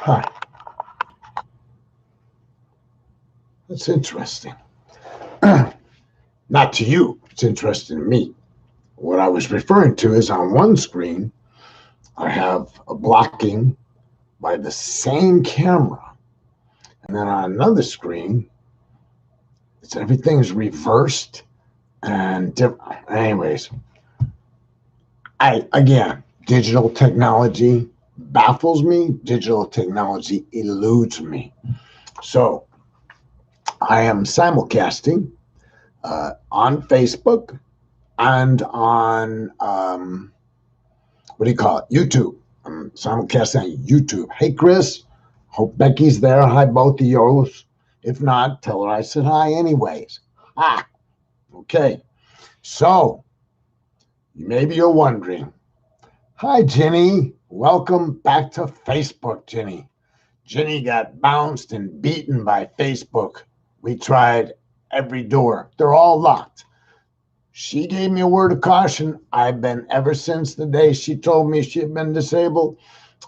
Huh. That's interesting. Not to you. It's interesting to me. What I was referring to is on one screen, I have a blocking by the same camera. And then on another screen, it's everything's reversed and different. Anyways, again, digital technology baffles me. Digital technology eludes me. So I am simulcasting on Facebook and on what do you call it? YouTube. I'm simulcasting on YouTube. Hey, Chris. Hope Becky's there. Hi, both of yours. If not, tell her I said hi anyways. Ah, okay. So maybe you're wondering. Hi, Jenny. Welcome back to Facebook, Jenny. Jenny got bounced and beaten by Facebook. We tried every door. They're all locked. She gave me a word of caution. I've been, ever since the day she told me she had been disabled,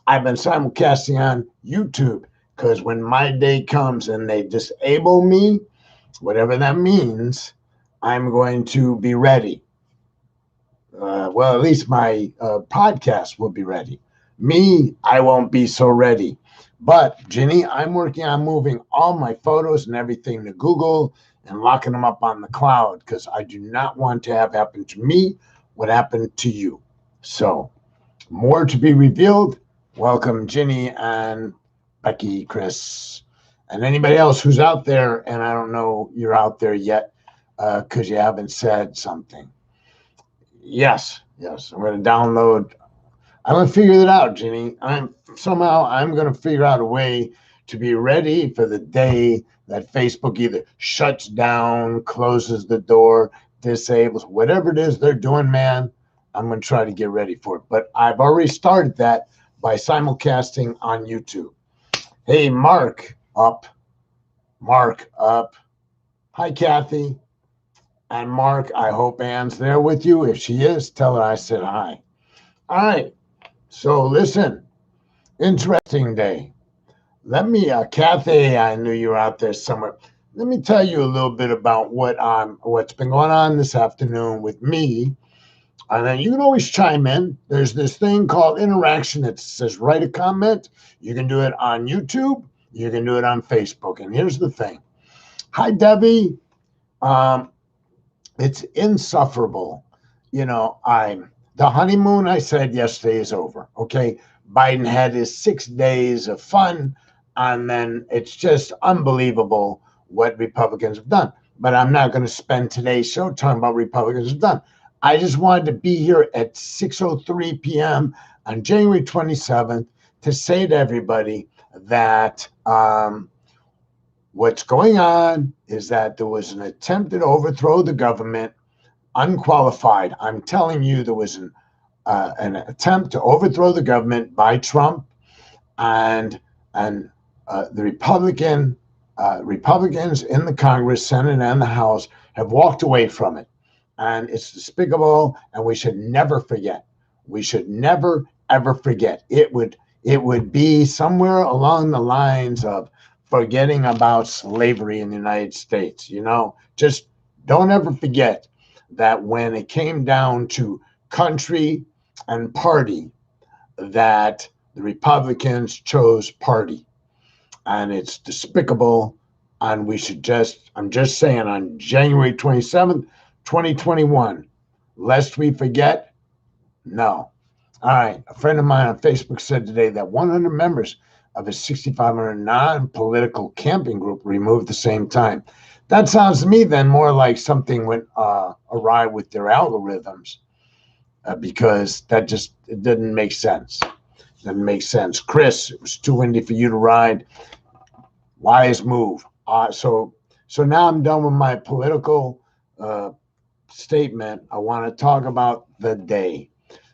I've been simulcasting on YouTube, because when my day comes and they disable me, whatever that means, I'm going to be ready. Well, at least my podcast will be ready. Me, I won't be so ready. But, Ginny, I'm working on moving all my photos and everything to Google and locking them up on the cloud, because I do not want to have happen to me what happened to you. So, more to be revealed. Welcome, Ginny and Becky, Chris, and anybody else who's out there. And I don't know you're out there yet because you haven't said something. Yes. I'm going to download. I'm going to figure it out, Ginny. I'm going to figure out a way to be ready for the day that Facebook either shuts down, closes the door, disables, whatever it is they're doing, man. I'm going to try to get ready for it. But I've already started that by simulcasting on YouTube. Hey, Mark up. Hi, Kathy. And Mark, I hope Anne's there with you. If she is, tell her I said hi. All right. So listen, interesting day. Let me, Kathy, I knew you were out there somewhere. Let me tell you a little bit about what's been going on this afternoon with me. And then you can always chime in. There's this thing called interaction that says write a comment. You can do it on YouTube. You can do it on Facebook. And here's the thing. Hi, Debbie. It's insufferable. The honeymoon, I said yesterday, is over. Okay. Biden had his 6 days of fun, and then it's just unbelievable what Republicans have done. But I'm not going to spend today's show talking about Republicans have done. I just wanted to be here at 6:03 p.m. on January 27th to say to everybody that what's going on is that there was an attempt to overthrow the government, unqualified. I'm telling you, there was an attempt to overthrow the government by Trump, and the Republicans in the Congress, Senate, and the House have walked away from it. And it's despicable, and we should never forget. We should never, ever forget. It would be somewhere along the lines of forgetting about slavery in the United States. Just don't ever forget that when it came down to country and party, that the Republicans chose party. And it's despicable. And I'm just saying, on January 27th, 2021, lest we forget, no. All right. A friend of mine on Facebook said today that 100 members of his 6,500 non-political camping group removed at the same time. That sounds to me then more like something went awry with their algorithms, because it didn't make sense. Chris, it was too windy for you to ride. Wise move. So now I'm done with my political statement. I want to talk about the day.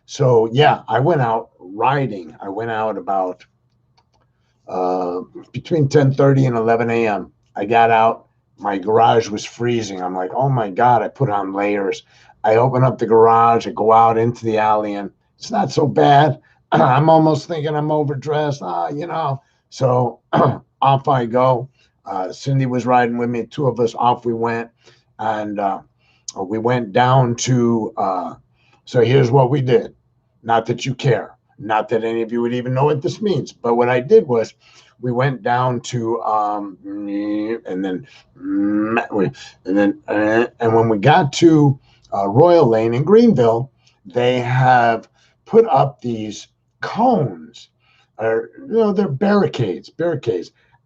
So yeah, I went out riding. I went out about between 10:30 and 11 a.m. I got out. My garage was freezing. I'm like, oh my God, I put on layers. I open up the garage, I go out into the alley, and it's not so bad. I'm almost thinking I'm overdressed. So off I go. Cindy was riding with me. Two of us, off we went. And we went down to, so here's what we did. Not that you care. Not that any of you would even know what this means. But what I did was we went down to, and then, and when we got to Royal Lane in Greenville, they have put up these cones, or they're barricades,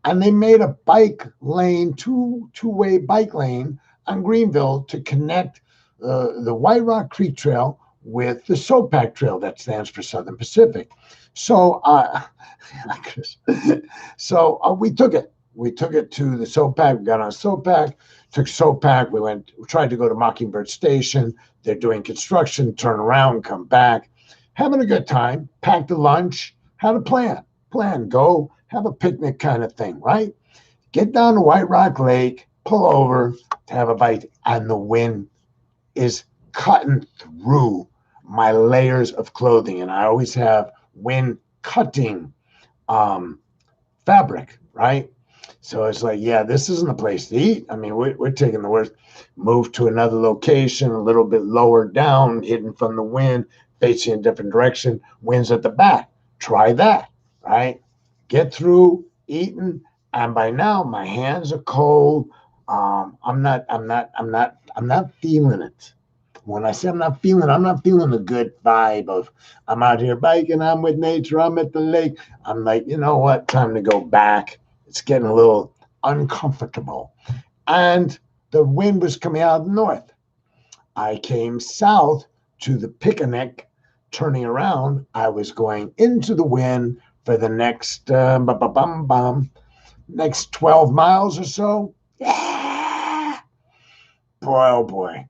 and they made a bike lane, two-way bike lane on Greenville to connect the White Rock Creek Trail with the SOPAC Trail, that stands for Southern Pacific. So, we took it. We took it to the SOPAC. We got on SOPAC, took SOPAC. We tried to go to Mockingbird Station. They're doing construction, turn around, come back. Having a good time, packed a lunch, had a plan, go have a picnic kind of thing, right? Get down to White Rock Lake, pull over to have a bite, and the wind is cutting through my layers of clothing. And I always have wind cutting fabric, right? So it's like, yeah, this isn't a place to eat. I mean, we're taking the worst. Move to another location, a little bit lower down, hidden from the wind, facing a different direction. Wind's at the back. Try that, right? Get through eating, and by now my hands are cold. I'm not feeling it. When I say I'm not feeling the good vibe of I'm out here biking, I'm with nature, I'm at the lake. I'm like, you know what? Time to go back. It's getting a little uncomfortable. And the wind was coming out of the north. I came south to the picnic, turning around. I was going into the wind for the next next 12 miles or so. Yeah. Boy, oh boy.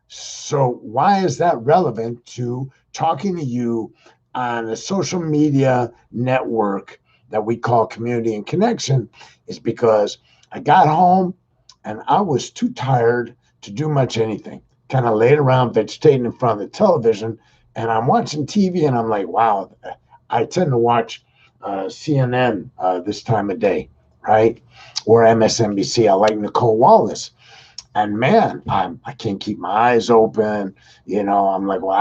So why is that relevant to talking to you on a social media network that we call Community and Connection? Is because I got home and I was too tired to do much anything. Kind of laid around vegetating in front of the television, and I'm watching TV and I'm like, wow, I tend to watch CNN this time of day, right? Or MSNBC. I like Nicole Wallace. And man, I can't keep my eyes open. I'm like, well,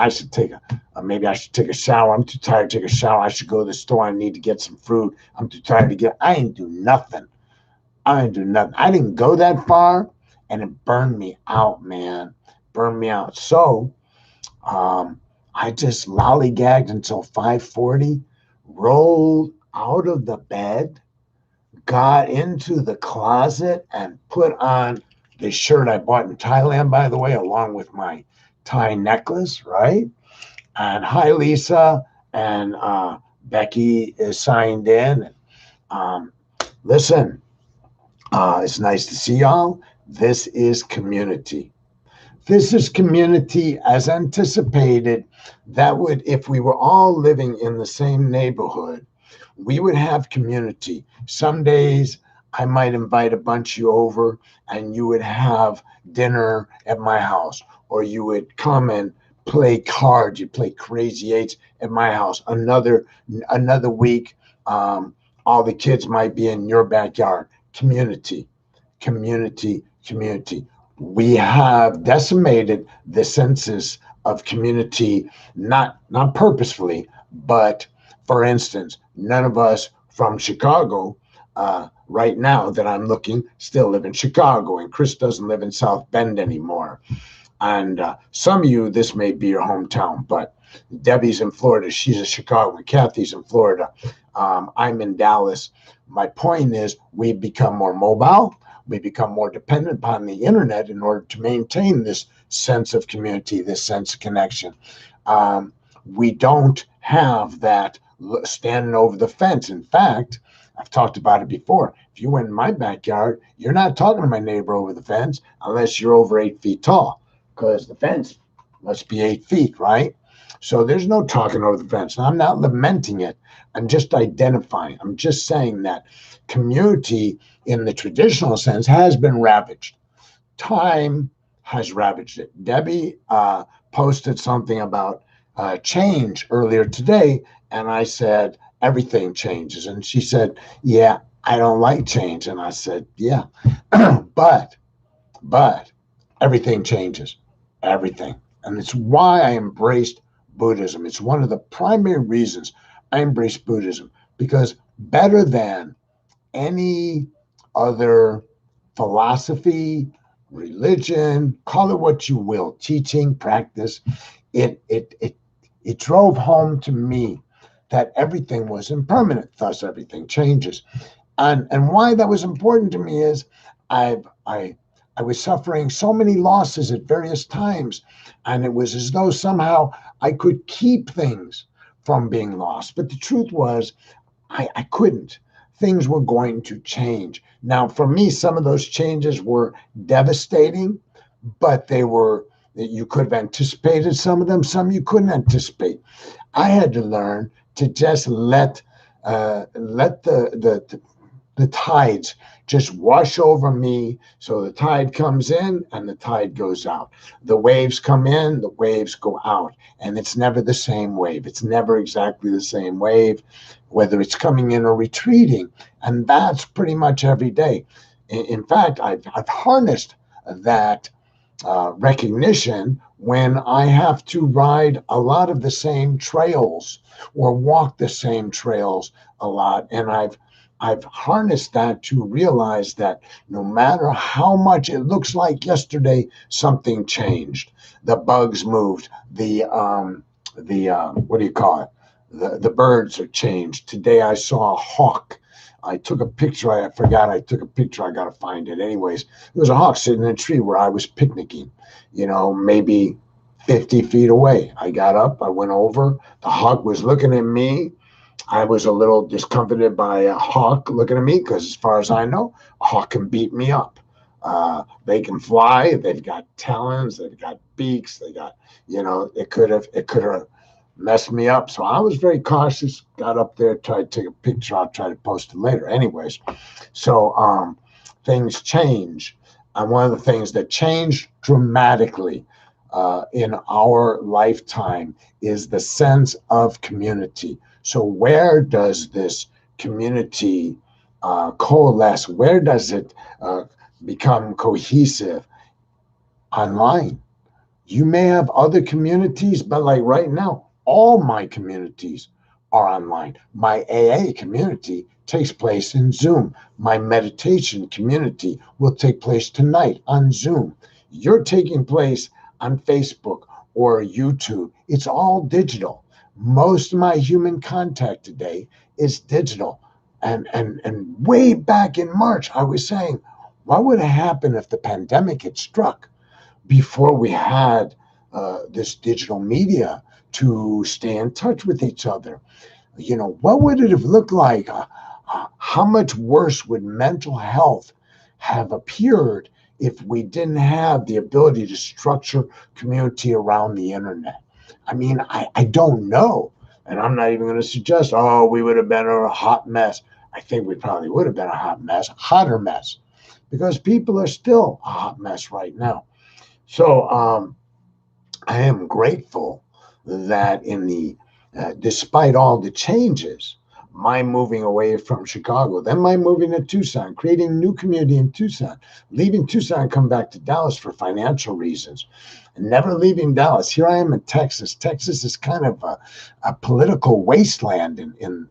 maybe I should take a shower. I'm too tired to take a shower. I should go to the store. I need to get some fruit. I'm too tired I ain't do nothing. I didn't do nothing. I didn't go that far, and it burned me out, man. Burned me out. So I just lollygagged until 5:40, rolled out of the bed, got into the closet, and put on the shirt I bought in Thailand, by the way, along with my Thai necklace, right? And hi, Lisa. And Becky is signed in. Um, Listen, it's nice to see y'all. This is community. This is community as anticipated. If we were all living in the same neighborhood, we would have community. Some days I might invite a bunch of you over and you would have dinner at my house, or you would come and play cards. You play Crazy Eights at my house. Another week, all the kids might be in your backyard. Community, community, community. We have decimated the senses of community, not purposefully, but for instance, none of us from Chicago right now that I'm looking still live in Chicago, and Chris doesn't live in South Bend anymore. And some of you, this may be your hometown, but Debbie's in Florida. She's a Chicagoan. Kathy's in Florida. I'm in Dallas. My point is, we've become more mobile. We become more dependent upon the internet in order to maintain this sense of community, this sense of connection. We don't have that standing over the fence. In fact, I've talked about it before. If you went in my backyard, you're not talking to my neighbor over the fence unless you're over 8 feet tall, because the fence must be 8 feet, right? So there's no talking over the fence. Now, I'm not lamenting it. I'm just identifying. I'm just saying that community in the traditional sense has been ravaged. Time has ravaged it. Debbie posted something about change earlier today, and I said, everything changes. And she said, yeah, I don't like change. And I said, yeah, but, but everything changes, everything. And it's why I embraced Buddhism. It's one of the primary reasons I embraced Buddhism, because better than any other philosophy, religion, call it what you will, teaching, practice, it it it it drove home to me that everything was impermanent, thus everything changes. And why that was important to me is I I I was suffering so many losses at various times, and it was as though somehow I could keep things from being lost. But the truth was I couldn't. Things were going to change. Now, for me, some of those changes were devastating, but they were, you could have anticipated some of them, some you couldn't anticipate. I had to learn to just let the tides just wash over me. So the tide comes in and the tide goes out. The waves come in, the waves go out. And it's never the same wave. It's never exactly the same wave, whether it's coming in or retreating. And that's pretty much every day. In fact, I've harnessed that recognition when I have to ride a lot of the same trails or walk the same trails a lot. And I've harnessed that to realize that no matter how much it looks like yesterday, something changed. The bugs moved. The what do you call it? The birds are changed. Today I saw a hawk. I took a picture. I forgot I took a picture. I got to find it. Anyways, there was a hawk sitting in a tree where I was picnicking, maybe 50 feet away. I got up. I went over. The hawk was looking at me. I was a little discomfited by a hawk looking at me because, as far as I know, a hawk can beat me up. They can fly. They've got talons. They've got beaks. They got, it could have messed me up. So I was very cautious. Got up there, tried to take a picture. I'll try to post it later. Anyways, so things change, and one of the things that changed dramatically in our lifetime is the sense of community. So where does this community coalesce? Where does it become cohesive? Online. You may have other communities, but like right now, all my communities are online. My AA community takes place in Zoom. My meditation community will take place tonight on Zoom. You're taking place on Facebook or YouTube. It's all digital. Most of my human contact today is digital. And way back in March, I was saying, what would have happened if the pandemic had struck before we had this digital media to stay in touch with each other? What would it have looked like? How much worse would mental health have appeared if we didn't have the ability to structure community around the internet? I mean, I don't know. And I'm not even going to suggest, oh, we would have been a hot mess. I think we probably would have been a hot mess, hotter mess, because people are still a hot mess right now. So I am grateful that despite all the changes, my moving away from Chicago, then my moving to Tucson, creating a new community in Tucson, leaving Tucson, come back to Dallas for financial reasons, and never leaving Dallas. Here I am in Texas. Texas is kind of a political wasteland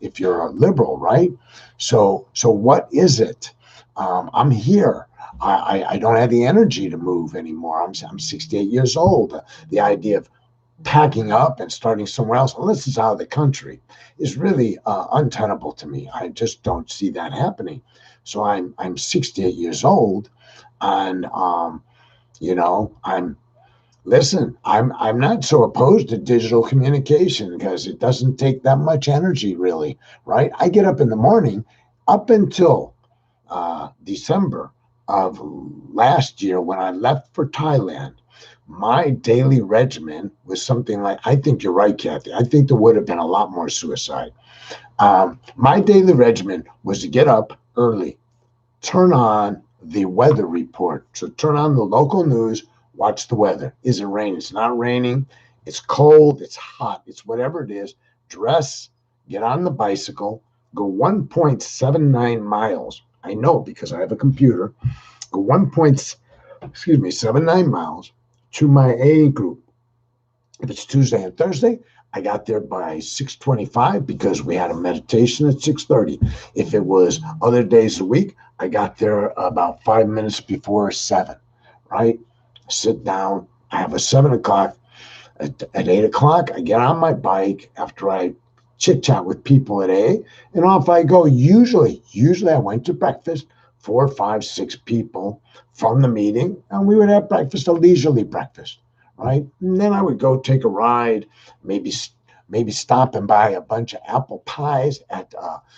if you're a liberal, right? So what is it? I'm here. I don't have the energy to move anymore. I'm 68 years old. The idea of packing up and starting somewhere else, unless it's out of the country, is really untenable to me. I just don't see that happening. So I'm 68 years old, and I'm I'm not so opposed to digital communication because it doesn't take that much energy, really, right? I get up in the morning, up until December of last year when I left for Thailand. My daily regimen was something like, I think you're right, Kathy. I think there would have been a lot more suicide. My daily regimen was to get up early, turn on the weather report. So turn on the local news, watch the weather. Is it raining? It's not raining. It's cold. It's hot. It's whatever it is. Dress, get on the bicycle, go 1.79 miles. I know because I have a computer. Go 1.79 miles to my AA group. If it's Tuesday and Thursday, I got there by 6:25 because we had a meditation at 6:30. If it was other days a week, I got there about 5 minutes before 7, right? Sit down. I have a 7 o'clock. At 8 o'clock, I get on my bike after I chit chat with people at A, and off I go. Usually I went to breakfast, 4, 5, 6 people from the meeting, and we would have breakfast, a leisurely breakfast, right? And then I would go take a ride, maybe stop and buy a bunch of apple pies at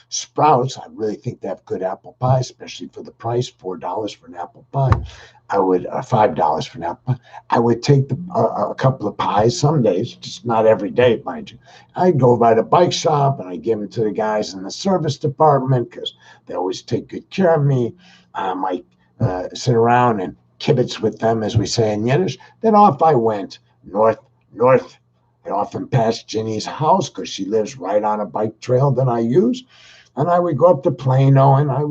Sprouts. I really think they have good apple pie, especially for the price, $4 for an apple pie. I would $5 for an apple pie. I would take a couple of pies some days, just not every day, mind you. I'd go by the bike shop and I give them to the guys in the service department because they always take good care of me. I might sit around and kibitz with them, as we say in Yiddish. Then off I went north. I often passed Ginny's house because she lives right on a bike trail that I use. And I would go up to Plano and I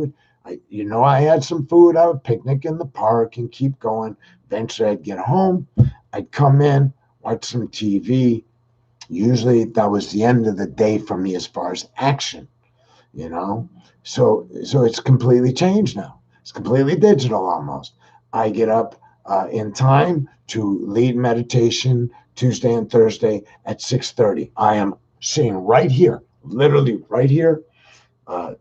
had some food. I would picnic in the park and keep going. Eventually I'd get home. I'd come in, watch some TV. Usually that was the end of the day for me as far as action, you know. So it's completely changed now. It's completely digital almost. I get up in time to lead meditation Tuesday and Thursday at 6:30. I am sitting right here, literally right here,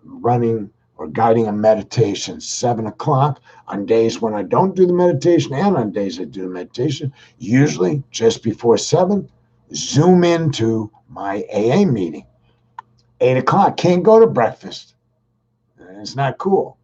running or guiding a meditation 7 o'clock on days when I don't do the meditation and on days I do the meditation. Usually just before 7, zoom into my AA meeting. 8 o'clock, can't go to breakfast. It's not cool.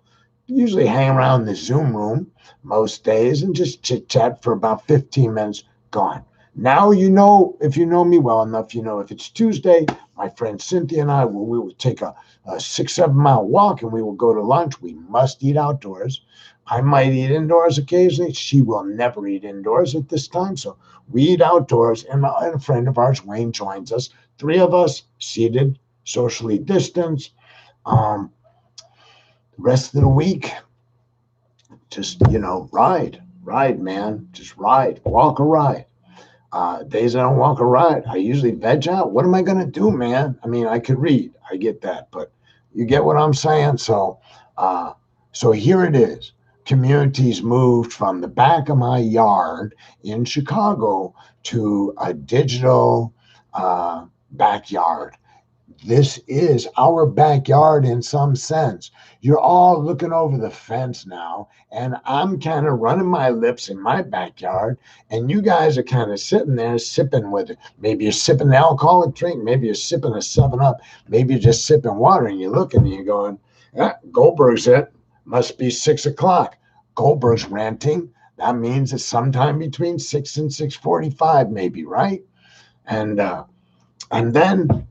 Usually hang around the Zoom room most days and just chit chat for about 15 minutes, gone. Now, if you know me well enough, if it's Tuesday, my friend Cynthia and I, we will take a 6, 7 mile walk and we will go to lunch. We must eat outdoors. I might eat indoors occasionally. She will never eat indoors at this time. So we eat outdoors, and a friend of ours, Wayne, joins us. 3 of us seated, socially distanced. The rest of the week, just, ride, man. Just ride, walk or ride. Days I don't walk or ride, I usually veg out. What am I going to do, man? I mean, I could read. I get that, but you get what I'm saying? So here it is. Communities moved from the back of my yard in Chicago to a digital backyard. This is our backyard in some sense. You're all looking over the fence now, and I'm kind of running my lips in my backyard, and you guys are kind of sitting there sipping with it. Maybe you're sipping an alcoholic drink, maybe you're sipping a 7-Up, maybe you're just sipping water, and you're looking and you're going, Goldberg's it. Must be 6 o'clock. Goldberg's ranting. That means it's sometime between 6 and 6:45, maybe, right? And then,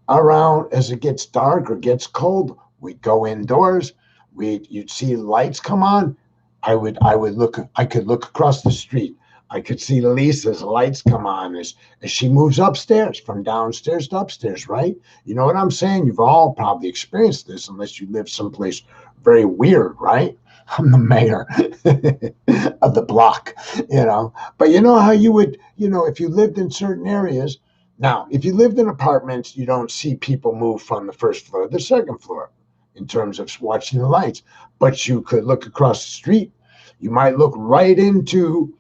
around as it gets dark or gets cold, we'd go indoors. You'd see lights come on. I could look across the street. I could see Lisa's lights come on as she moves upstairs from downstairs to upstairs, right? You know what I'm saying? You've all probably experienced this unless you live someplace very weird, right? I'm the mayor of the block, But you know how you would, if you lived in certain areas. Now, if you lived in apartments, you don't see people move from the first floor to the second floor in terms of watching the lights. But you could look across the street. You might look right into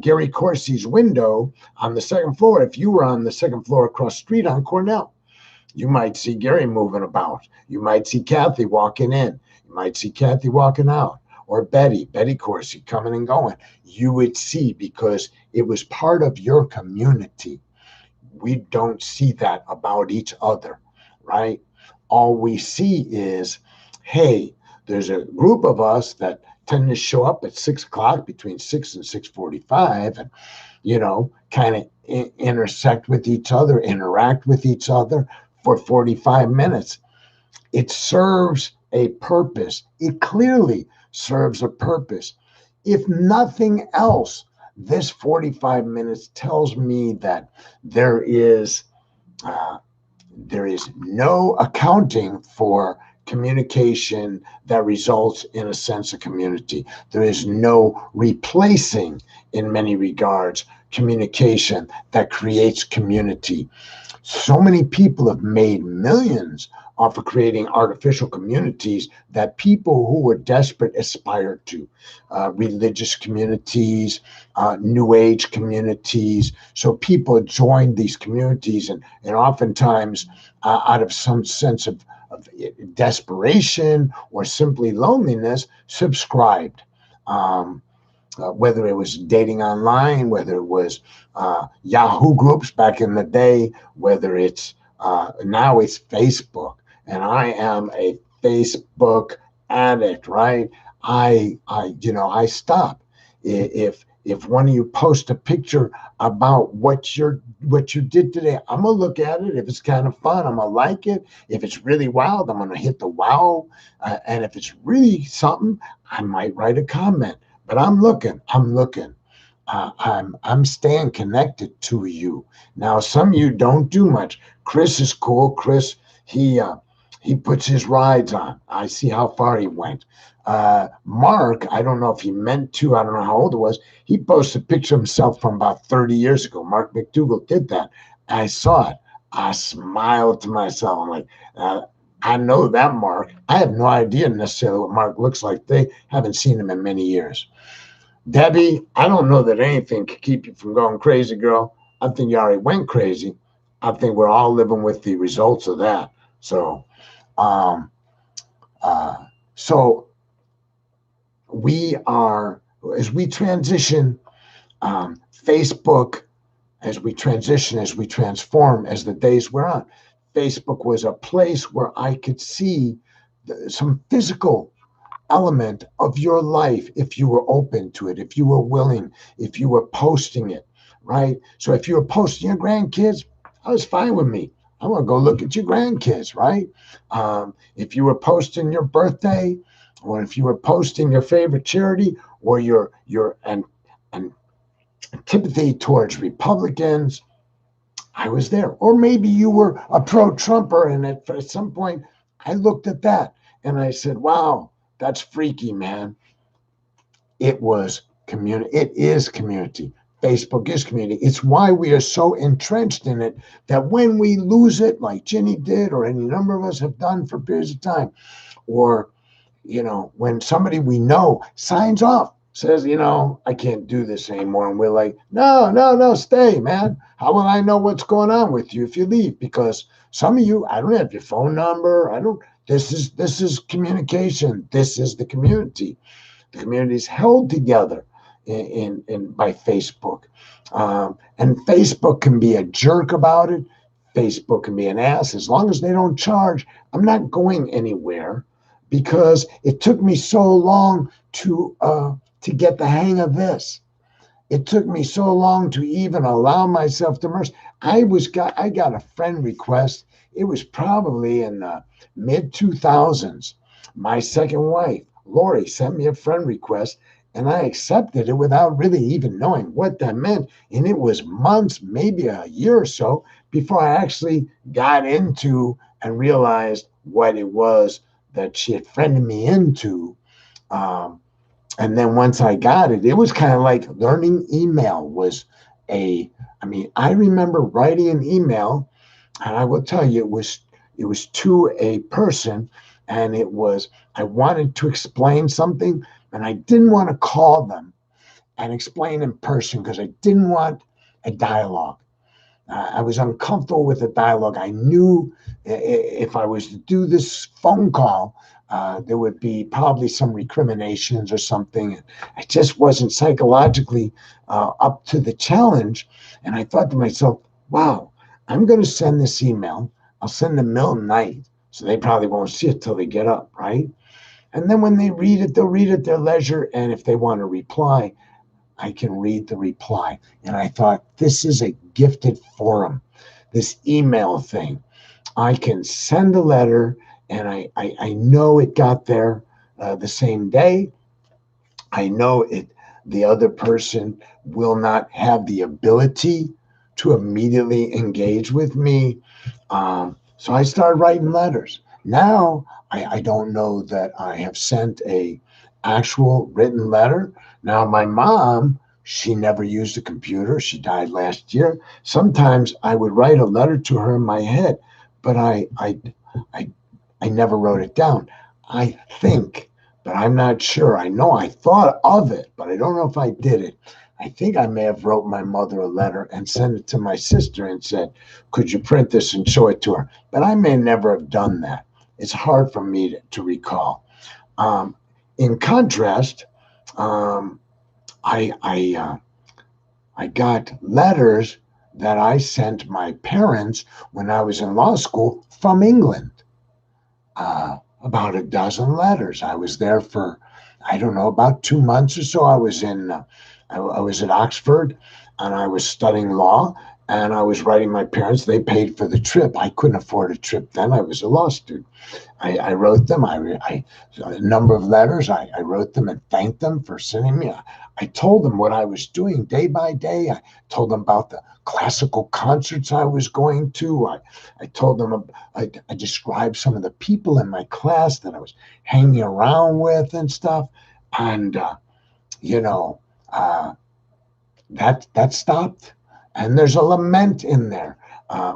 Gary Corsi's window on the second floor. If you were on the second floor across the street on Cornell, you might see Gary moving about. You might see Kathy walking in. You might see Kathy walking out. Or Betty Corsi coming and going. You would see because it was part of your community. We don't see that about each other, right? All we see is, hey, there's a group of us that tend to show up at 6 o'clock, between 6 and 6:45, and, kind of intersect with each other, interact with each other for 45 minutes. It serves a purpose. It clearly serves a purpose. If nothing else, this 45 minutes tells me that there is there is no accounting for communication that results in a sense of community. There is no replacing, in many regards, communication that creates community. So many people have made millions off of creating artificial communities that people who were desperate aspired to. Religious communities, new age communities. So people joined these communities, and oftentimes out of some sense of desperation or simply loneliness, subscribed. Um, whether it was dating online, whether it was Yahoo groups back in the day, whether it's now it's Facebook, and I am a Facebook addict, right? I stop if one of you post a picture about what you did today. I'm gonna look at it. If it's kind of fun, I'm gonna like it. If it's really wild, I'm gonna hit the wow, and if it's really something, I might write a comment. But I'm looking. I'm staying connected to you. Now, some of you don't do much. Chris is cool. Chris, he puts his rides on. I see how far he went. Mark, I don't know if he meant to. I don't know how old it was. He posted a picture of himself from about 30 years ago. Mark McDougall did that. I saw it. I smiled to myself. I'm like, I know that Mark. I have no idea necessarily what Mark looks like. They haven't seen him in many years. Debbie, I don't know that anything could keep you from going crazy, girl. I think you already went crazy. I think we're all living with the results of that. So, um, uh, so we are, as we transition, Facebook, as we transition, as we transform, as the days wear on, Facebook was a place where I could see some physical element of your life if you were open to it, if you were willing, if you were posting it, right? So if you were posting your grandkids, that was fine with me. I want to go look at your grandkids, right? If you were posting your birthday, or if you were posting your favorite charity, or your antipathy towards Republicans, I was there. Or maybe you were a pro-Trumper, and at some point, I looked at that and I said, "Wow, that's freaky, man." It was community. It is community. Facebook is community. It's why we are so entrenched in it that when we lose it, like Ginny did, or any number of us have done for periods of time, or when somebody we know signs off, says, I can't do this anymore. And we're like, no, no, no, stay, man. How will I know what's going on with you if you leave? Because some of you, I don't have your phone number. I don't, this is communication. This is the community. The community is held together in by Facebook. And Facebook can be a jerk about it. Facebook can be an ass. As long as they don't charge, I'm not going anywhere because it took me so long to get the hang of this. It took me so long to even allow myself to immerse. I got a friend request. It was probably in the mid 2000s. My second wife, Lori, sent me a friend request, and I accepted it without really even knowing what that meant. And it was months, maybe a year or so, before I actually got into and realized what it was that she had friended me into. Um, and then once I got it, it was kind of like learning email was I remember writing an email, and I will tell you, it was to a person, and I wanted to explain something, and I didn't want to call them and explain in person because I didn't want a dialogue. I was uncomfortable with the dialogue. I knew if I was to do this phone call, there would be probably some recriminations or something. I just wasn't psychologically up to the challenge. And I thought to myself, wow, I'm going to send this email. I'll send them middle of the night. So they probably won't see it till they get up, right? And then when they read it, they'll read at their leisure. And if they want to reply, I can read the reply. And I thought, this is a gifted forum, this email thing. I can send a letter, and I know it got there the same day. I know the other person will not have the ability to immediately engage with me. So I started writing letters. Now I don't know that I have sent a actual written letter. Now my mom, she never used a computer. She died last year. Sometimes I would write a letter to her in my head, but I I never wrote it down. I think, but I'm not sure. I know I thought of it, but I don't know if I did it. I think I may have wrote my mother a letter and sent it to my sister and said, "Could you print this and show it to her?" But I may never have done that. It's hard for me to recall. Um, in contrast, um, I I got letters that I sent my parents when I was in law school from England. About a dozen letters. I was there for, I don't know, about 2 months or so. I was I was at Oxford, and I was studying law, and I was writing my parents. They paid for the trip. I couldn't afford a trip then. I was a law student. I wrote them. A number of letters. I wrote them and thanked them for sending me. I told them what I was doing day by day. I told them about the classical concerts I was going to. I told them, I described some of the people in my class that I was hanging around with and stuff. And, you know, uh, that stopped. And there's a lament in there.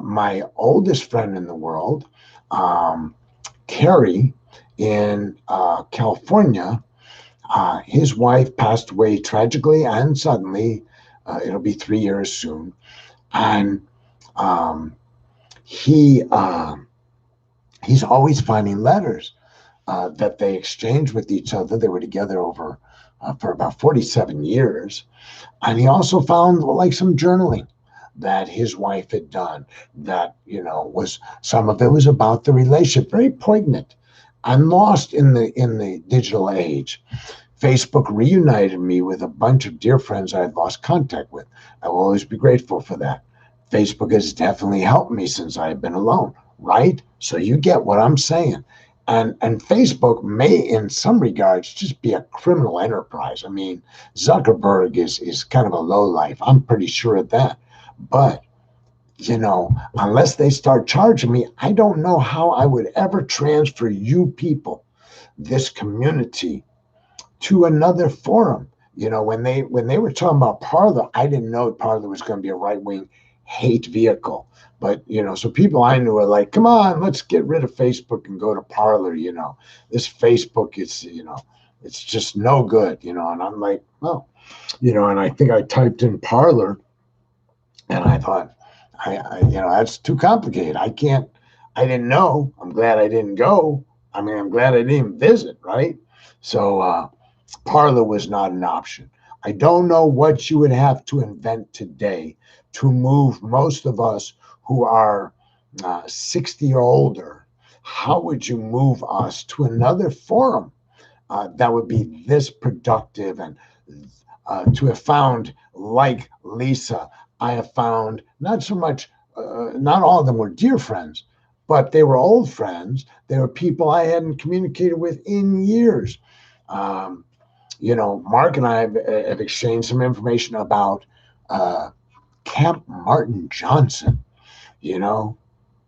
My oldest friend in the world, um, Kerry in California, his wife passed away tragically and suddenly. It'll be 3 years soon. And um, he he's always finding letters that they exchanged with each other. They were together over for about 47 years. And he also found like some journaling that his wife had done that, was some of it was about the relationship, very poignant. I'm lost in the digital age. Facebook reunited me with a bunch of dear friends I had lost contact with. I will always be grateful for that. Facebook has definitely helped me since I have been alone, right? So you get what I'm saying. And Facebook may, in some regards, just be a criminal enterprise. I mean, Zuckerberg is kind of a low life. I'm pretty sure of that. But unless they start charging me, I don't know how I would ever transfer you people, this community, to another forum. When they were talking about Parler, I didn't know Parler was going to be a right wing hate vehicle. But so people I knew were like, "Come on, let's get rid of Facebook and go to Parler." This Facebook is, it's just no good. And I'm like, well, and I think I typed in Parler, and I thought, that's too complicated. I can't. I didn't know. I'm glad I didn't go. I mean, I'm glad I didn't visit. Right. So Parler was not an option. I don't know what you would have to invent today to move most of us who are 60 or older. How would you move us to another forum that would be this productive? And to have found, like Lisa, I have found not so much, not all of them were dear friends, but they were old friends. They were people I hadn't communicated with in years. Um, Mark and I have exchanged some information about uh, Camp Martin Johnson, you know,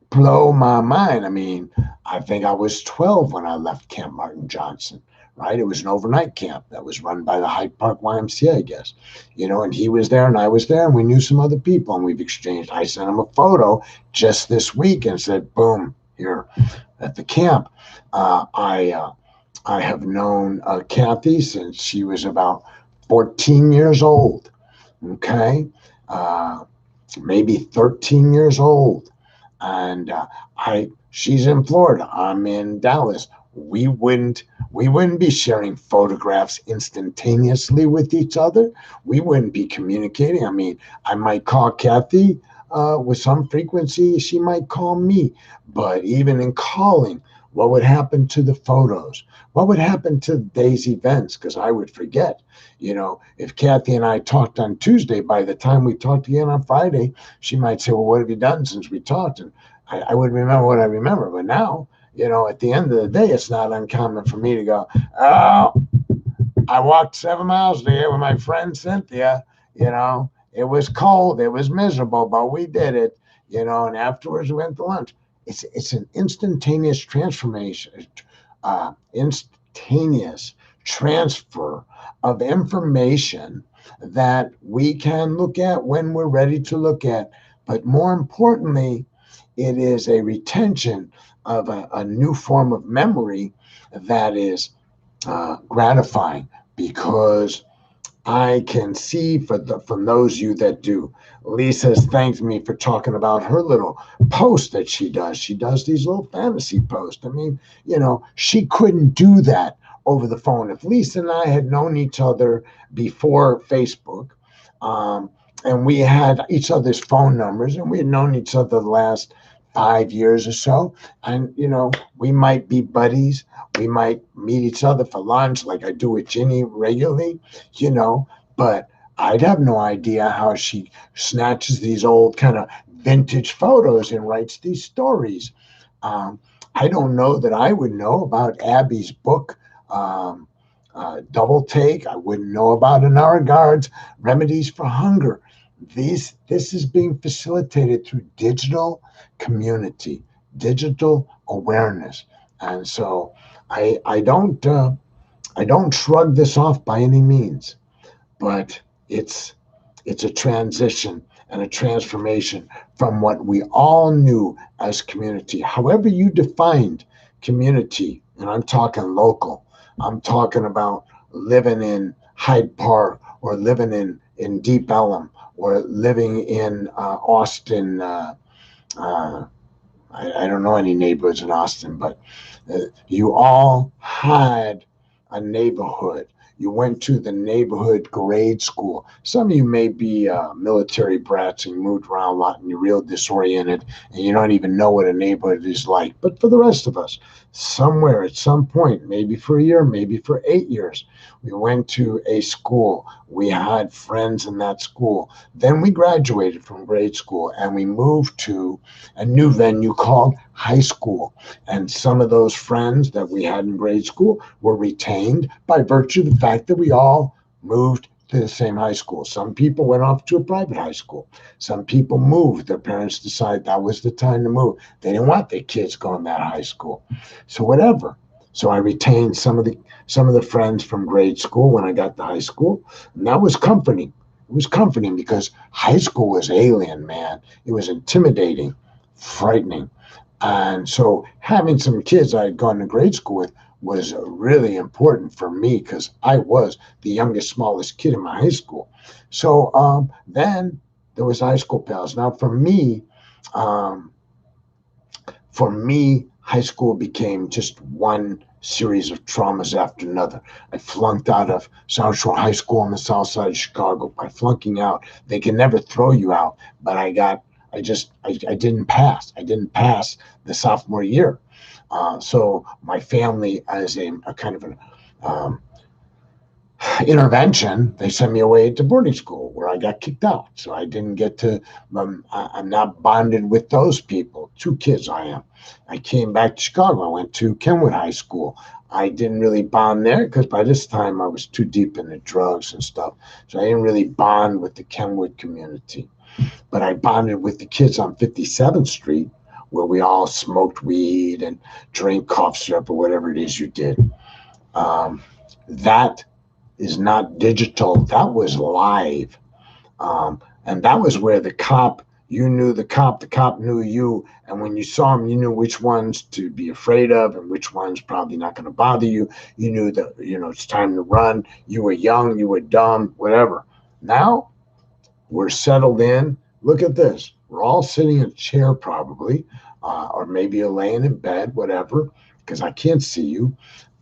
blow my mind. I mean, I think I was 12 when I left Camp Martin Johnson, right? It was an overnight camp that was run by the Hyde Park YMCA, I guess, and he was there and I was there and we knew some other people and we've exchanged. I sent him a photo just this week and said, boom, here at the camp. I have known Kathy since she was about 14 years old. Okay. Uh, Maybe 13 years old. And she's in Florida. I'm in Dallas. We wouldn't be sharing photographs instantaneously with each other. We wouldn't be communicating. I mean, I might call Kathy with some frequency. She might call me. But even in calling, what would happen to the photos? What would happen to today's events? Because I would forget. If Kathy and I talked on Tuesday, by the time we talked again on Friday, she might say, well, what have you done since we talked? And I would remember what I remember. But now, at the end of the day, it's not uncommon for me to go, oh, I walked 7 miles today with my friend Cynthia. It was cold. It was miserable, but we did it, and afterwards we went to lunch. it's an instantaneous transformation, instantaneous transfer of information that we can look at when we're ready to look at. But more importantly, it is a retention of a new form of memory that is gratifying, because I can see from those of you that do. Lisa's thanked me for talking about her little post that she does. She does these little fantasy posts. I mean, she couldn't do that over the phone. If Lisa and I had known each other before Facebook, um, and we had each other's phone numbers, and we had known each other the last 5 years or so, and we might be buddies. We might meet each other for lunch, like I do with Ginny regularly, you know, but I'd have no idea how she snatches these old kind of vintage photos and writes these stories. Um, I don't know that I would know about Abby's book, um, Double Take. I wouldn't know about Anaragard's Remedies for Hunger. This is being facilitated through digital community, digital awareness, and so I don't shrug this off by any means, but it's a transition and a transformation from what we all knew as community. However you defined community, and I'm talking local, I'm talking about living in Hyde Park, or living in Deep Ellum, or living in Austin. Uh, I don't know any neighborhoods in Austin, but you all had a neighborhood. You went to the neighborhood grade school. Some of you may be military brats and moved around a lot and you're real disoriented and you don't even know what a neighborhood is like. But for the rest of us, somewhere at some point, maybe for a year, maybe for 8 years, we went to a school. We had friends in that school. Then we graduated from grade school and we moved to a new venue called high school. And some of those friends that we had in grade school were retained by virtue of the fact that we all moved to the same high school. Some people went off to a private high school. Some people moved. Their parents decided that was the time to move. They didn't want their kids going to that high school. So whatever. So I retained some of the friends from grade school when I got to high school. And that was comforting. It was comforting because high school was alien, man. It was intimidating, frightening. And so having some kids I had gone to grade school with was really important for me because I was the youngest, smallest kid in my high school. So then there was high school pals. Now um, for me, high school became just one series of traumas after another. I flunked out of South Shore High School on the south side of Chicago. By flunking out, they can never throw you out, but I didn't pass. I didn't pass the sophomore year. So my family, as a kind of an um, intervention, they sent me away to boarding school where I got kicked out. So I didn't get to, I'm not bonded with those people. Two kids I am. I came back to Chicago. I went to Kenwood High School. I didn't really bond there because by this time I was too deep into drugs and stuff. So I didn't really bond with the Kenwood community. But I bonded with the kids on 57th Street where we all smoked weed and drank cough syrup or whatever it is you did. That is not digital. That was live. And that was where you knew the cop knew you. And when you saw him, you knew which ones to be afraid of and which ones probably not going to bother you. You knew that, it's time to run. You were young, you were dumb, whatever. Now we're settled in. Look at this. We're all sitting in a chair probably, or maybe you're laying in bed, whatever, because I can't see you.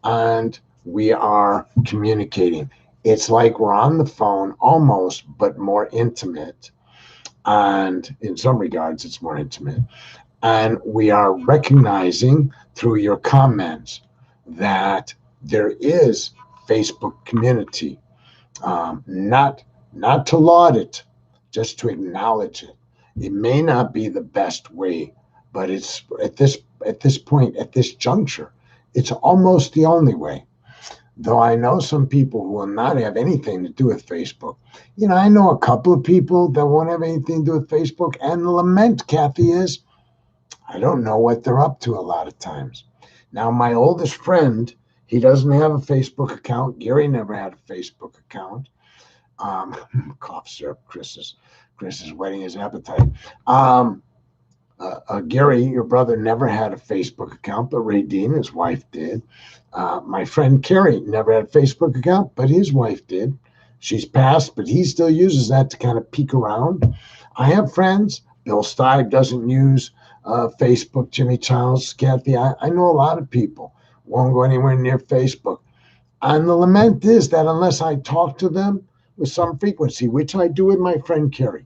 And we are communicating. It's like we're on the phone almost, but more intimate. And in some regards, it's more intimate. And we are recognizing through your comments that there is Facebook community. Not to laud it, just to acknowledge it. It may not be the best way, but it's at this point, at this juncture, it's almost the only way. Though I know some people who will not have anything to do with Facebook. I know a couple of people that won't have anything to do with Facebook. And the lament, Kathy, is I don't know what they're up to a lot of times. Now, my oldest friend, he doesn't have a Facebook account. Gary never had a Facebook account. Cough syrup, Chris is whetting his appetite. Gary, your brother, never had a Facebook account, but Ray Dean, his wife, did. My friend Kerry never had a Facebook account, but his wife did. She's passed, but he still uses that to kind of peek around. I have friends. Bill Stive doesn't use Facebook. Jimmy Childs, Kathy. I know a lot of people won't go anywhere near Facebook. And the lament is that unless I talk to them with some frequency, which I do with my friend Kerry,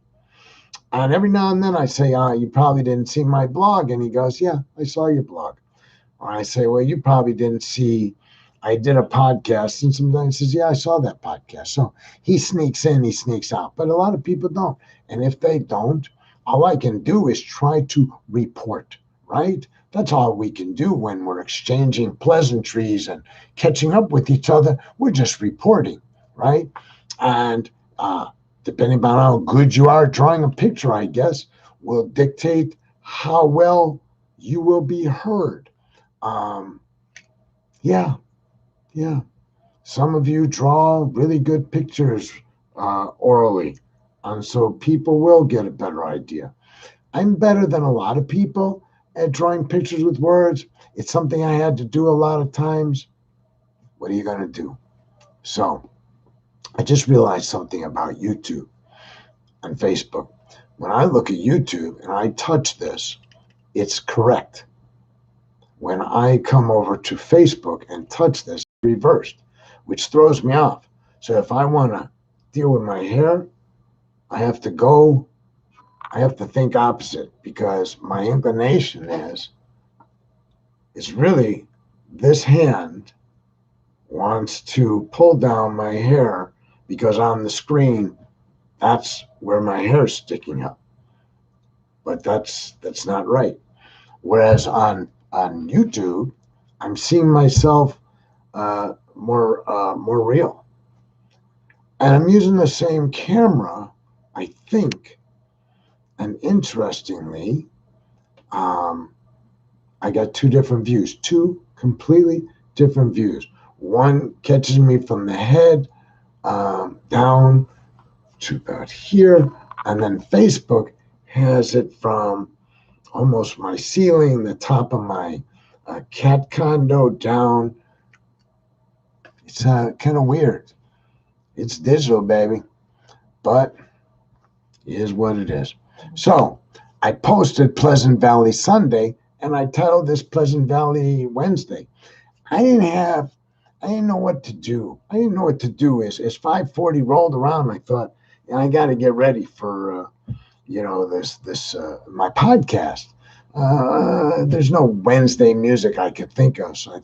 and every now and then I say, you probably didn't see my blog. And he goes, yeah, I saw your blog. Or I say, well, you probably didn't see, I did a podcast. And sometimes he says, yeah, I saw that podcast. So he sneaks in, he sneaks out. But a lot of people don't. And if they don't, all I can do is try to report, right? That's all we can do when we're exchanging pleasantries and catching up with each other. We're just reporting, right? And depending on how good you are drawing a picture, I guess, will dictate how well you will be heard. Yeah. Some of you draw really good pictures orally, and so people will get a better idea. I'm better than a lot of people at drawing pictures with words. It's something I had to do a lot of times. What are you going to do? So I just realized something about YouTube and Facebook. When I look at YouTube and I touch this, it's correct. When I come over to Facebook and touch this, it's reversed, which throws me off. So if I want to deal with my hair, I have to think opposite, because my inclination is really this hand wants to pull down my hair, because on the screen, that's where my hair is sticking up. But that's not right. Whereas on YouTube, I'm seeing myself more real. And I'm using the same camera, I think. And interestingly, I got two different views, two completely different views. One catches me from the head down to about here, and then Facebook has it from almost my ceiling, the top of my cat condo down. It's kind of weird. It's digital, baby, but it is what it is. So I posted Pleasant Valley Sunday, and I titled this Pleasant Valley Wednesday. I didn't know what to do. I didn't know what to do. As 5:40 rolled around, I thought, I got to get ready for this my podcast. There's no Wednesday music I could think of, so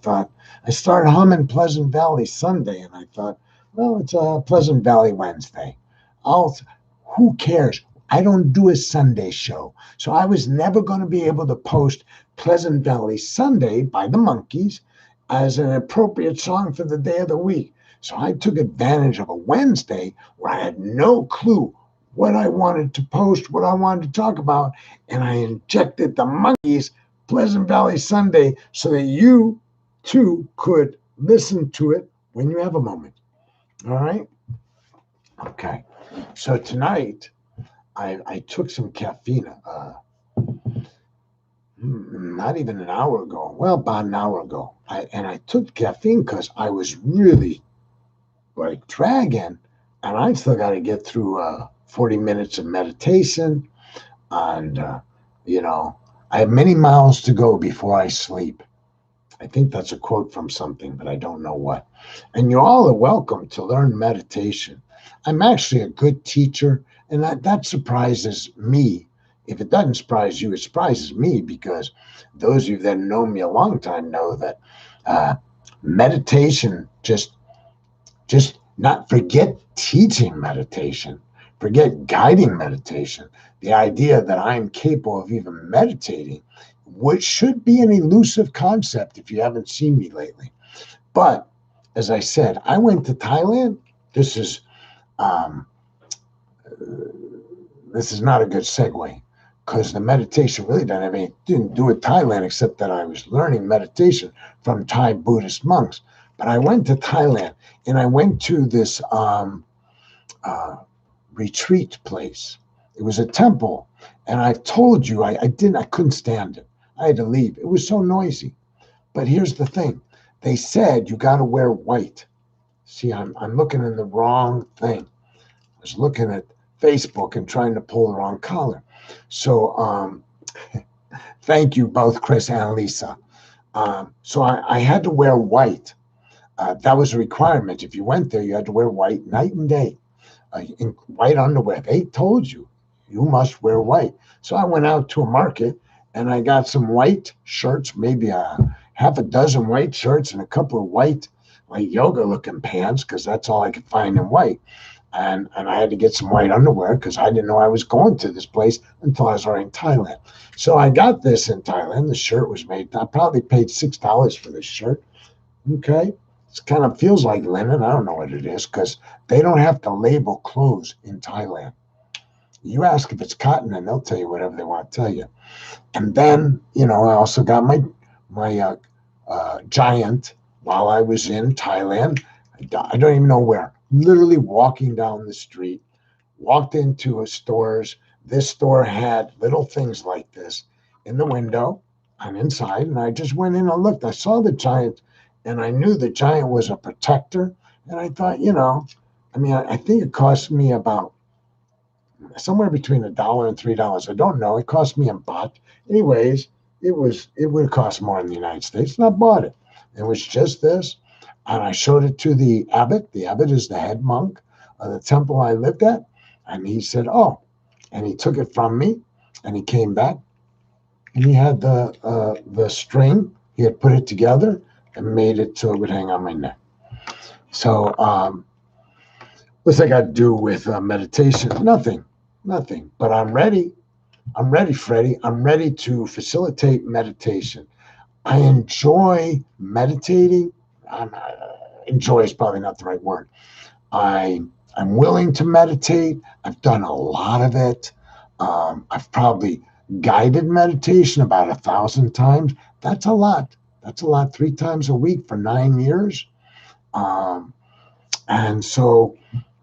I started humming Pleasant Valley Sunday, and I thought, well, it's a Pleasant Valley Wednesday. Who cares? I don't do a Sunday show, so I was never going to be able to post Pleasant Valley Sunday by the Monkees as an appropriate song for the day of the week. So I took advantage of a Wednesday where I had no clue what I wanted to post, what I wanted to talk about, and I injected the Monkees Pleasant Valley Sunday so that you too could listen to it when you have a moment. All right? Okay. So tonight, I took some caffeine not even an hour ago. Well, about an hour ago. I took caffeine because I was really dragging, and I still got to get through 40 minutes of meditation. And, I have many miles to go before I sleep. I think that's a quote from something, but I don't know what. And you all are welcome to learn meditation. I'm actually a good teacher, and that surprises me. If it doesn't surprise you, it surprises me, because those of you that know me a long time know that meditation, just not forget teaching meditation, forget guiding meditation. The idea that I'm capable of even meditating, which should be an elusive concept if you haven't seen me lately. But as I said, I went to Thailand. This is not a good segue. because the meditation really didn't do with Thailand, except that I was learning meditation from Thai Buddhist monks. But I went to Thailand, and I went to this uh, retreat place. It was a temple, and I told you I couldn't stand it. I had to leave. It was so noisy. But here's the thing: they said you got to wear white. See, I'm looking in the wrong thing. I was looking at Facebook and trying to pull the wrong collar. So thank you both, Chris and Lisa. So I had to wear white. That was a requirement. If you went there, you had to wear white night and day, in white underwear. They told you must wear white. So I went out to a market and I got some white shirts, maybe half a dozen white shirts and a couple of white, like yoga looking pants, because that's all I could find in white. And I had to get some white underwear because I didn't know I was going to this place until I was already in Thailand. So I got this in Thailand. The shirt was made. I probably paid $6 for this shirt. Okay. It kind of feels like linen. I don't know what it is because they don't have to label clothes in Thailand. You ask if it's cotton and they'll tell you whatever they want to tell you. And then, I also got my giant while I was in Thailand. I don't even know where. Literally walking down the street, walked into a stores. This store had little things like this in the window and inside. And I just went in and looked. I saw the giant and I knew the giant was a protector. And I thought, I think it cost me about somewhere between $1 and $3. I don't know. It cost me a baht. Anyways, it would cost more in the United States, and I bought it. It was just this, and I showed it to the abbot. The abbot is the head monk of the temple I lived at, and he said, "Oh," and he took it from me, and he came back, and he had the string. He had put it together and made it so it would hang on my neck. So, what's that got to do with meditation? Nothing. But I'm ready. I'm ready, Freddie. I'm ready to facilitate meditation. I enjoy meditating. Enjoy is probably not the right word. I'm willing to meditate. I've done a lot of it. I've probably guided meditation about 1,000 times. That's a lot. 3 times a week for 9 years. And so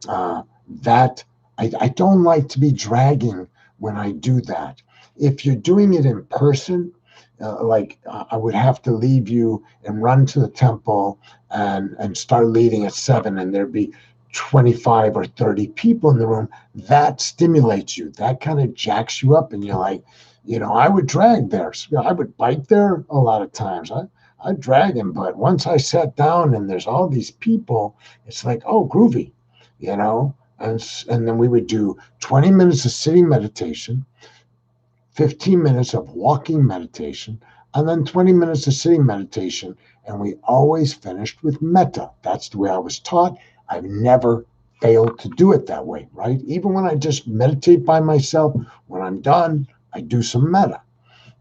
that I don't like to be dragging when I do that. If you're doing it in person, I would have to leave you and run to the temple and start leading at 7, and there'd be 25 or 30 people in the room. That stimulates you. That kind of jacks you up, and you're like, I would drag there. I would bike there a lot of times. I'd drag him, but once I sat down and there's all these people, it's like, oh, groovy, And then we would do 20 minutes of sitting meditation, 15 minutes of walking meditation, and then 20 minutes of sitting meditation. And we always finished with metta. That's the way I was taught. I've never failed to do it that way, right? Even when I just meditate by myself, when I'm done, I do some metta.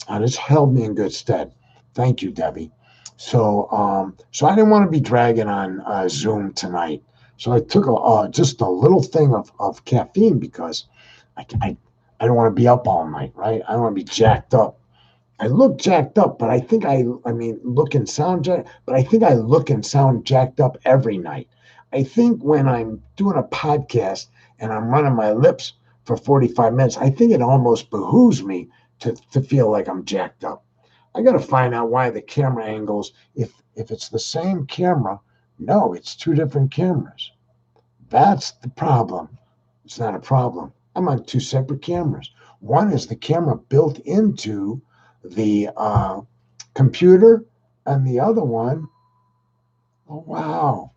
And it's held me in good stead. Thank you, Debbie. So I didn't want to be dragging on Zoom tonight. So I took just a little thing of caffeine because I don't want to be up all night, right? I don't want to be jacked up. I look jacked up, but I think look and sound jacked, but I think I look and sound jacked up every night. I think when I'm doing a podcast and I'm running my lips for 45 minutes, I think it almost behooves me to feel like I'm jacked up. I got to find out why the camera angles, if it's the same camera, no, it's 2 different cameras. That's the problem. It's not a problem. I'm on 2 separate cameras. One is the camera built into the computer, and the other one, oh, wow.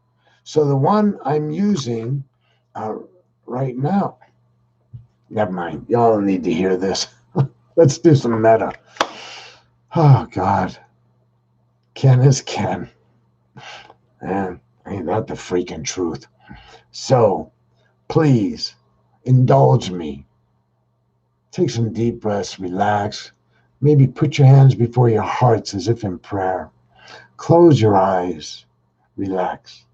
So the one I'm using right now, never mind. Y'all don't need to hear this. Let's do some meta. Oh, God. Ken is Ken. Man, ain't that the freaking truth? So, please, indulge me. Take some deep breaths, relax. Maybe put your hands before your hearts as if in prayer. Close your eyes. Relax.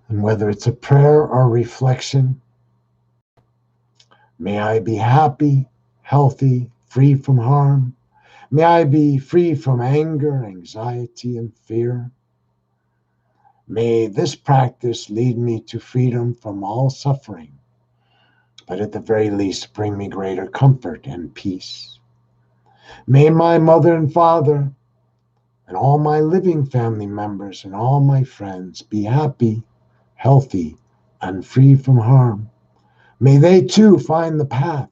And whether it's a prayer or reflection, may I be happy, healthy, free from harm. May I be free from anger, anxiety, and fear. May this practice lead me to freedom from all suffering, but at the very least bring me greater comfort and peace. May my mother and father and all my living family members and all my friends be happy, healthy, and free from harm. May they too find the path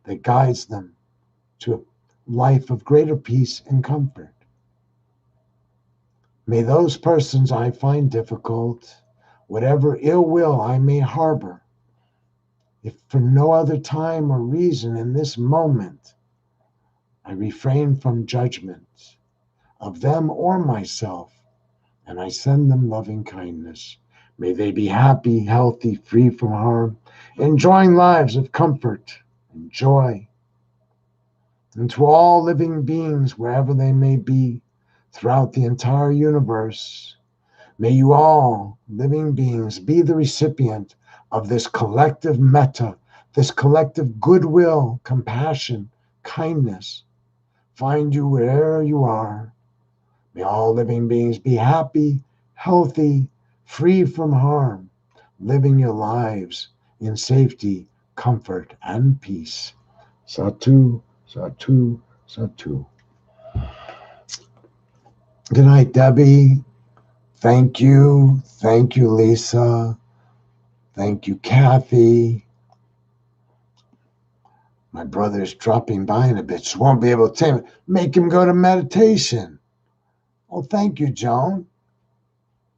that guides them to a life of greater peace and comfort. May those persons I find difficult, whatever ill will I may harbor, if for no other time or reason in this moment, I refrain from judgment of them or myself, and I send them loving kindness. May they be happy, healthy, free from harm, enjoying lives of comfort and joy. And to all living beings, wherever they may be, throughout the entire universe, may you all, living beings, be the recipient of this collective metta, this collective goodwill, compassion, kindness. Find you wherever you are. May all living beings be happy, healthy, free from harm, living your lives in safety, comfort, and peace. Satu, Satu, Satu. Good night, Debbie. Thank you. Thank you, Lisa. Thank you, Kathy. My brother's dropping by in a bit, so won't be able to make him go to meditation. Oh, thank you, Joan.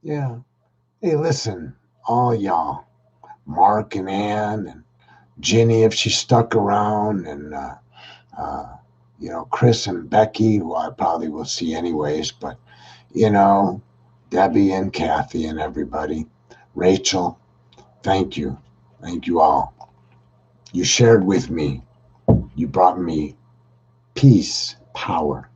Yeah. Hey, listen, all y'all, Mark and Ann and Ginny, if she stuck around, and Chris and Becky, who I probably will see anyways, but Debbie and Kathy and everybody, Rachel, thank you. Thank you all. You shared with me. You brought me peace, power.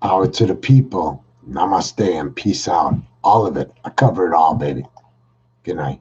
Power to the people. Namaste and peace out. All of it. I cover it all, baby. Good night.